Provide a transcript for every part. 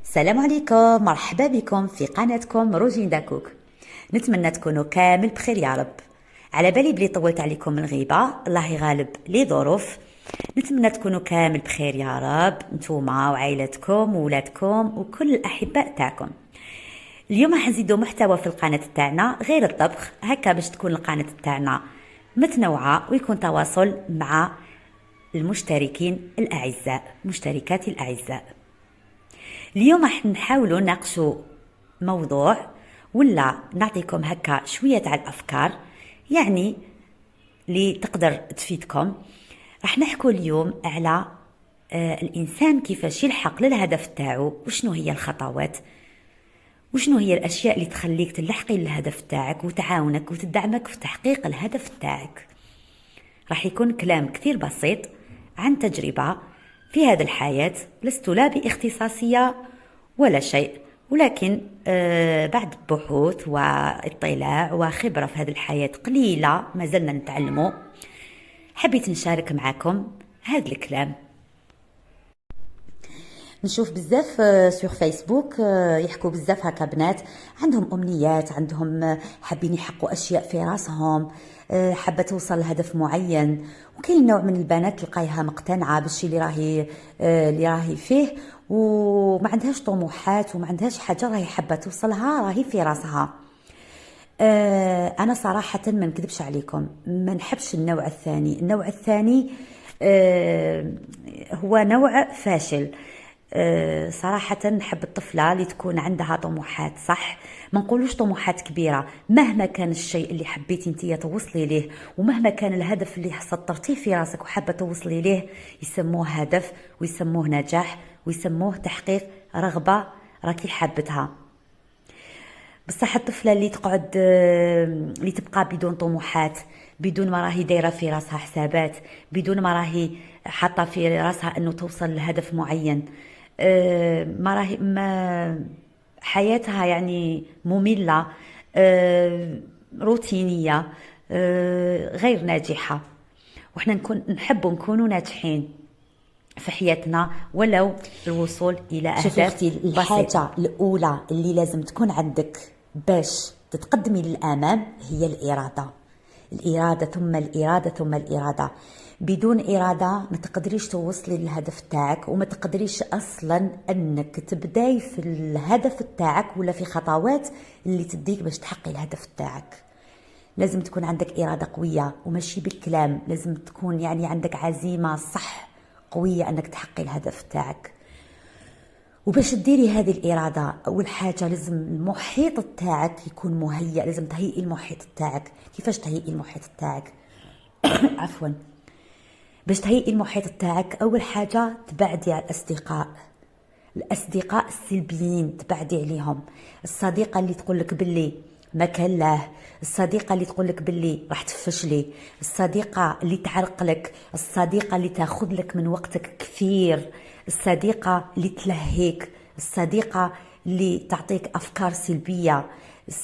السلام عليكم، مرحبا بكم في قناتكم روجيندا كوك. نتمنى تكونوا كامل بخير يا رب. على بالي بلي طولت عليكم الغيبة، الله يغالب لي ظروف. نتمنى تكونوا كامل بخير يا رب، نتوما وعائلتكم وولادكم وكل الأحباء تاعكم. اليوم راح نزيدو محتوى في القناة تاعنا غير الطبخ، هكا باش تكون القناة تاعنا متنوعة ويكون تواصل مع المشتركين الأعزاء، مشتركاتي الأعزاء. اليوم راح نحاولوا نناقشوا موضوع ولا نعطيكم هكا شويه تاع الافكار، يعني اللي تقدر تفيدكم. راح نحكوا اليوم على الانسان كيفاش يلحق للهدف تاعو، وشنو هي الخطوات، وشنو هي الاشياء اللي تخليك تلحقي للهدف تاعك وتعاونك وتدعمك في تحقيق الهدف تاعك. راح يكون كلام كثير بسيط عن تجربة في هذه الحياة، لست لا باختصاصية ولا شيء، ولكن بعد بحوث واطلاع وخبرة في هذه الحياة قليلة ما زلنا نتعلمه، حبيت نشارك معكم هذا الكلام. نشوف بزاف سور فيسبوك يحكوا بزاف هكا بنات عندهم امنيات، عندهم حابين يحققوا اشياء في راسهم، حابه توصل لهدف معين، وكاين نوع من البنات تلقايها مقتنعه بالشيء اللي راهي فيه، وما عندهاش طموحات وما عندهاش حاجه راهي حابه توصلها، راهي في راسها. انا صراحه ما نكذبش عليكم، ما نحبش النوع الثاني. النوع الثاني هو نوع فاشل. صراحة نحب الطفلة اللي تكون عندها طموحات، صح، ما نقولوش طموحات كبيرة، مهما كان الشيء اللي حبيتي انتي توصلي ليه، ومهما كان الهدف اللي سطرتيه في راسك وحابة توصلي ليه، يسموه هدف ويسموه نجاح ويسموه تحقيق رغبة راكي حابتها. بصح الطفلة اللي تقعد اللي تبقى بدون طموحات، بدون ما راهي دايرة في راسها حسابات، بدون ما راهي حاطة في راسها انه توصل لهدف معين، ما راهي ما حياتها يعني مملة، روتينية، غير ناجحة. وإحنا نحب نكونوا ناجحين في حياتنا، ولو الوصول إلى أهداف شوفي الحاجة بسيطة. الأولى اللي لازم تكون عندك باش تتقدمي للأمام هي الإرادة ثم الإرادة ثم الإرادة. بدون إرادة ما تقدريش توصلي للهدف تاعك، وما تقدريش أصلا أنك تبداي في الهدف تاعك ولا في خطوات اللي تديك باش تحققي الهدف تاعك. لازم تكون عندك إرادة قوية وماشي بالكلام، لازم تكون يعني عندك عزيمة صح قوية أنك تحققي الهدف تاعك. وباش تديري هذه الإرادة، أول حاجة لازم المحيط تاعك يكون مهيأ، لازم تهيئي المحيط تاعك. كيفاش تهيئي المحيط تاعك؟ عفوا، باش تهيئي المحيط تاعك أول حاجة تبعدي على الأصدقاء السلبيين، تبعدي عليهم. الصديقة اللي تقولك باللي ما كان له، الصديقة اللي تقولك باللي راح تفشلي، الصديقة اللي تعرقلك، الصديقة اللي تاخذ من وقتك كثير، الصديقة اللي تلهيك، الصديقة اللي تعطيك أفكار سلبية،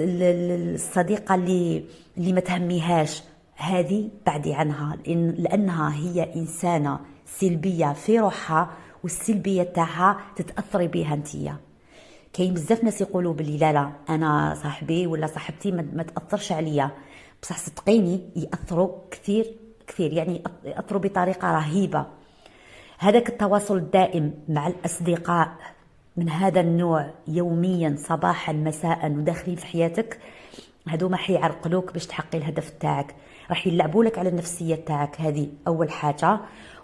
الصديقة اللي ما تهميهاش، هذه بعدي عنها، لأنها هي إنسانة سلبية في روحها، والسلبية تاعها تتأثري بها انتيا. كاين بزاف ناس يقولوا بلي لا انا صاحبي ولا صاحبتي ما تاثرش عليا، بصح صدقيني ياثروا كثير كثير، يعني ياثروا بطريقه رهيبه. هذاك التواصل الدائم مع الاصدقاء من هذا النوع يوميا صباحا مساء وداخلين في حياتك، هذوما حيعرقلوك باش تحققي الهدف تاعك، راح يلعبوا لك على النفسيه تاعك. هذه اول حاجه.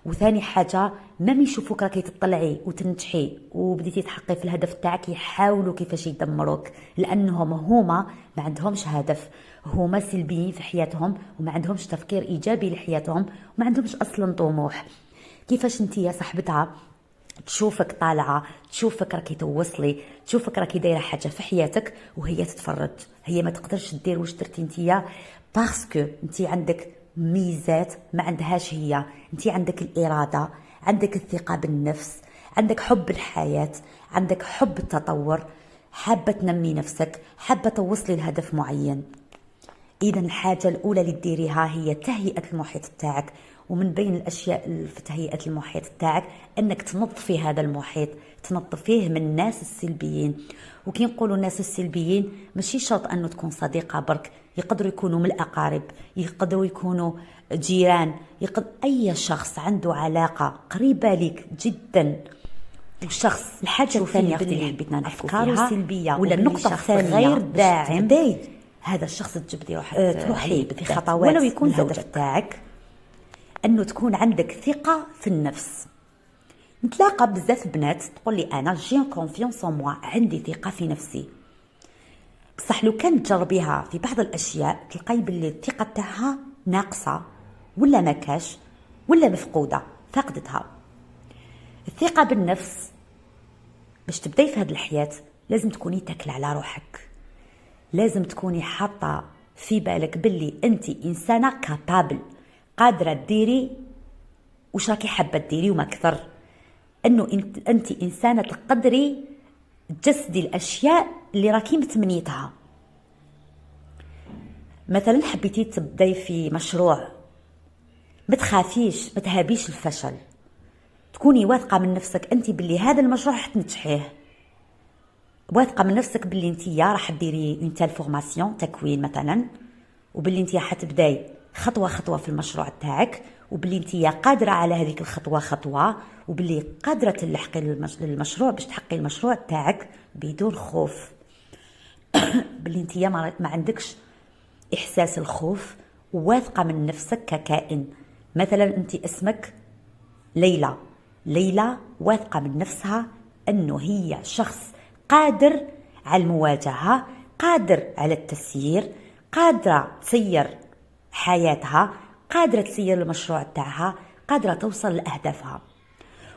وثاني حاجه، ما يشوفوك راكي تطلعي وتنجحي وبديتي تحققي في الهدف تاعك، يحاولوا كيفاش يدمروك، لانهم هما ما عندهمش هدف، هما سلبيين في حياتهم وما عندهمش تفكير ايجابي لحياتهم وما عندهمش اصلا طموح. كيفاش انت يا صاحبتها تشوفك طالعه، تشوفك راكي توصلي، تشوفك راكي دايره حاجه في حياتك وهي تتفرج، هي ما تقدرش دير واش درتي نتيا، باسكو انت عندك ميزات ما عندهاش هي. انت عندك الاراده، عندك الثقه بالنفس، عندك حب الحياه، عندك حب التطور، حابه تنمي نفسك، حابه توصلي لهدف معين. إذا الحاجة الأولى اللي تديريها هي تهيئة المحيط تاعك، ومن بين الأشياء في تهيئة المحيط تاعك أنك تنظفي هذا المحيط، تنظفيه من الناس السلبيين. وكي نقولوا الناس السلبيين ماشي شرط انه تكون صديقه برك، يقدروا يكونوا من الاقارب، يقدروا يكونوا جيران، اي شخص عنده علاقه قريبه لك جدا. والشخص الحاجه الثانيه اللي حبيتنا نحكوا فيها سلبيه ولا النقطه الثانيه غير داعم، هذا الشخص تجبدي روحك تروحي في خطوات ولو يكون الهدف زوجك تاعك، انه تكون عندك ثقه في النفس. نتلاقى بزاف بنات تقول لي انا جي كونفيونس ان موا، عندي ثقه في نفسي، بصح لو كانت تجربيها في بعض الاشياء تلقاي باللي الثقه تاعها ناقصه ولا ما كاش ولا مفقوده، فقدتها. الثقه بالنفس باش تبداي في هذه الحياه لازم تكوني تاكل على روحك، لازم تكوني حاطه في بالك باللي انت انسانه كابابل، قادره ديري وش راكي حابه ديري وما اكثر، انه انت انسانه تقدري تجسدي الاشياء اللي راكي متمنيتها. مثلا حبيتي تبداي في مشروع، ما تخافيش، ما تهابيش الفشل، تكوني واثقه من نفسك انت باللي هذا المشروع حتنجحيه، واثقه من نفسك باللي انت راح ديري اون تال فورماسيون تكوين مثلا، وباللي انت حتبداي خطوه خطوه في المشروع تاعك، وباللي انت قادره على هذيك الخطوه خطوه، وباللي قادره تلحقي المشروع باش تحققي المشروع تاعك بدون خوف. باللي انت ما عندكش احساس الخوف، وواثقه من نفسك ككائن. مثلا انت اسمك ليلى، ليلى واثقه من نفسها انه هي شخص قادر على المواجهه، قادر على التسيير، قادره تسير حياتها، قادره تسير المشروع تاعها، قادره توصل لاهدافها.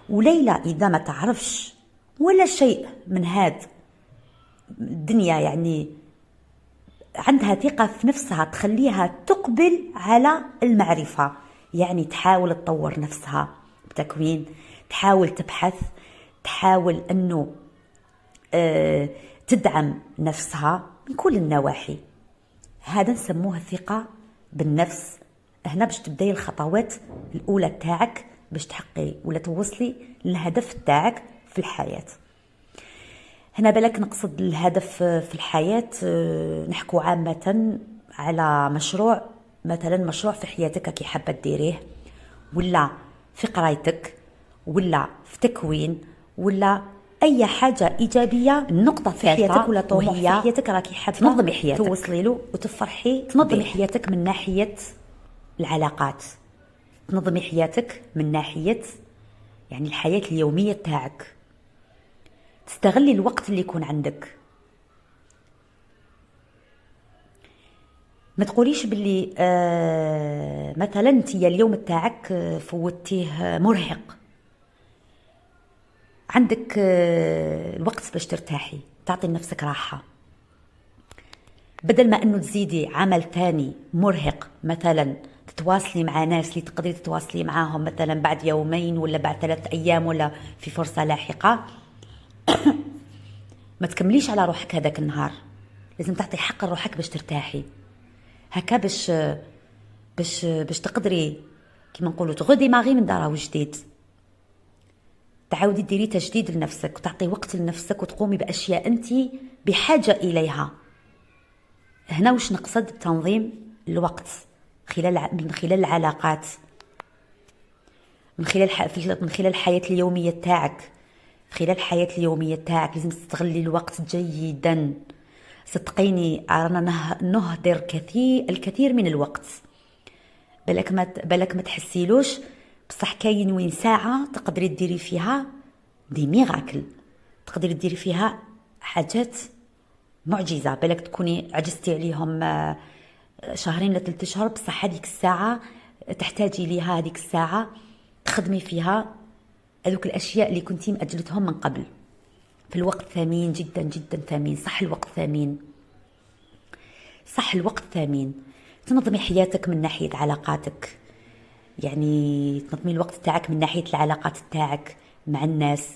وليلى اذا ما تعرفش ولا شيء من هذا الدنيا، يعني عندها ثقة في نفسها تخليها تقبل على المعرفة، يعني تحاول تطور نفسها بتكوين، تحاول تبحث، تحاول أنه تدعم نفسها من كل النواحي. هذا نسموه الثقة بالنفس. هنا باش تبداي الخطوات الأولى تاعك باش تحققي ولا توصلي للهدف تاعك في الحياة. هنا بالك نقصد الهدف في الحياة، نحكو عامة على مشروع، مثلا مشروع في حياتك كي حابة ديريه، ولا في قرايتك، ولا في تكوين، ولا أي حاجة إيجابية، النقطة في حياتك ولا طموح في حياتك راكي حابة تنظمي حياتك توصلي له وتفرحي. تنظمي حياتك من ناحية العلاقات، تنظمي حياتك من ناحية يعني الحياة اليومية تاعك، تستغلي الوقت اللي يكون عندك. ما تقوليش باللي مثلا انت اليوم تاعك فوتيه مرهق، عندك الوقت باش ترتاحي، تعطي لنفسك راحة، بدل ما انه تزيدي عمل تاني مرهق، مثلا تتواصلي مع ناس اللي تقدري تتواصلي معاهم مثلا بعد يومين ولا بعد 3 أيام ولا في فرصة لاحقة، ما تكمليش على روحك هذاك النهار، لازم تعطي حق لروحك باش ترتاحي هكا، باش تقدري كيما نقولوا تغدي ماغي من دارها وجديد، تعاودي ديري تجديد لنفسك وتعطي وقت لنفسك وتقومي باشياء انت بحاجه اليها. هنا وش نقصد بتنظيم الوقت من خلال العلاقات، من خلال الحياه اليوميه تاعك. خلال الحياة اليومية تاعك لازم تستغلي الوقت جيدا. صدقيني رانا نهدر الكثير من الوقت، بالك ما تحسيلوش، بصح كاين وين ساعة تقدري ديري فيها دي ميراكل، تقدري ديري فيها حاجات معجزة. بالك تكوني عجزتي عليهم 2 ولا 3 أشهر، بصح هذيك الساعة تحتاجي ليها، هذيك الساعة تخدمي فيها هذوك الأشياء اللي كنتي مأجلتهم من قبل. في الوقت ثمين جدا جدا ثمين، صح الوقت ثمين، صح الوقت ثمين. تنظمي حياتك من ناحية علاقاتك، يعني تنظمي الوقت تاعك من ناحية العلاقات تاعك مع الناس،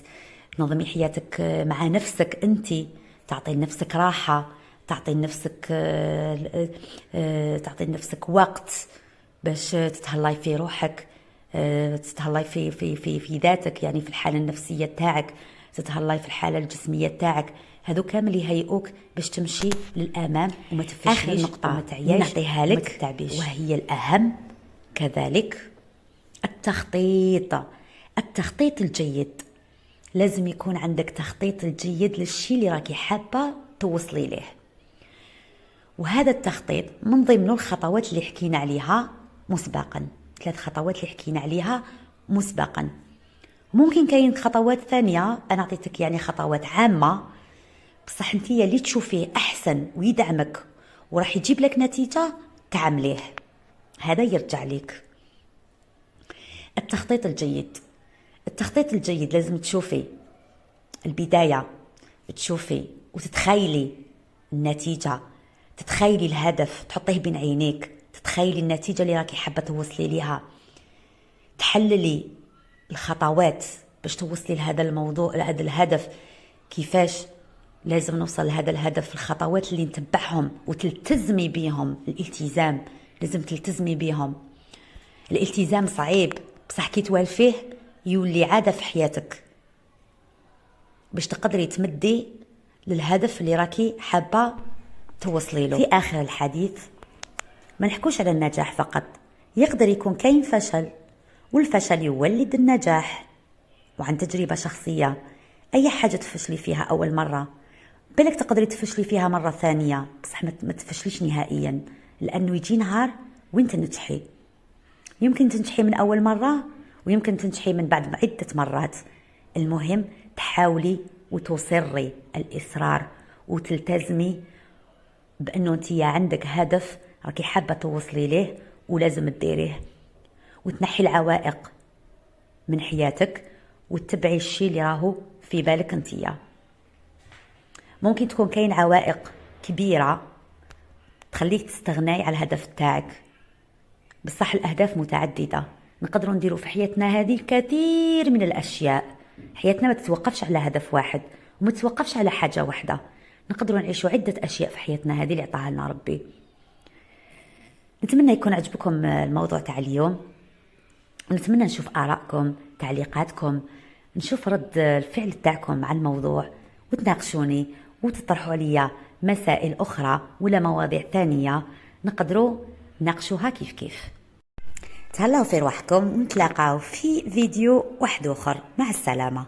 تنظمي حياتك مع نفسك أنت، تعطي لنفسك راحة، تعطي لنفسك وقت باش تتهلاي في روحك، تتهلاي في ذاتك، يعني في الحالة النفسية تاعك، تتهلاي في الحاله الجسميه تاعك، هادو كامل يهيئوك باش تمشي للامام وما تفشليش. اخر نقطه وما تعياش نعطيها لك وهي الاهم كذلك، التخطيط الجيد. لازم يكون عندك تخطيط الجيد للشي اللي راكي حابه توصلي ليه، وهذا التخطيط من ضمن الخطوات اللي حكينا عليها مسبقا، 3 خطوات اللي حكينا عليها مسبقا. ممكن كاين خطوات ثانيه انا عطيتك يعني خطوات عامه، بصح انتيا اللي تشوفيه احسن ويدعمك وراح يجيب لك نتيجه تعمليه، هذا يرجع لك. التخطيط الجيد لازم تشوفي البدايه، تشوفي وتتخيلي النتيجه، تتخيلي الهدف تحطيه بين عينيك، تتخيلي النتيجه اللي راكي حابه توصلي ليها، تحللي الخطوات باش توصلي لهذا الموضوع، لهذا الهدف، كيفاش لازم نوصل لهذا الهدف، الخطوات اللي نتبعهم وتلتزمي بيهم. الالتزام لازم تلتزمي بيهم. الالتزام صعيب بصح كي توالفيه يولي عادة في حياتك باش تقدري تمدي للهدف اللي راكي حابة توصلي له. في آخر الحديث ما نحكوش على النجاح فقط، يقدر يكون كاين فشل، والفشل يولد النجاح. وعن تجربة شخصية، أي حاجة تفشلي فيها أول مرة بالك تقدري تفشلي فيها مرة ثانية، بصح ما تفشليش نهائيا، لأنه يجي نهار وين تنجحي. يمكن تنجحي من أول مرة ويمكن تنجحي من بعد عدة مرات. المهم تحاولي وتصري، الإصرار، وتلتزمي بأنه انتي عندك هدف راكي حابة توصلي ليه ولازم تديريه، وتنحي العوائق من حياتك وتتبعي الشيء اللي راهو في بالك انتيا. ممكن تكون كاين عوائق كبيرة تخليك تستغناي على الهدف تاعك، بصح الأهداف متعددة، نقدروا نديروا في حياتنا هذه الكثير من الأشياء. حياتنا ما تتوقفش على هدف واحد وما تتوقفش على حاجة واحدة، نقدروا نعيشوا عدة أشياء في حياتنا هذه اللي عطاها لنا ربي. نتمنى يكون عجبكم الموضوع تاع اليوم، ونتمنى نشوف آرائكم، تعليقاتكم، نشوف رد الفعل تاعكم على الموضوع، وتناقشوني وتطرحوا لي مسائل أخرى ولا مواضيع ثانية نقدروا نناقشوها كيف. تهلاو في روحكم، ونتلاقاو في فيديو واحد آخر. مع السلامة.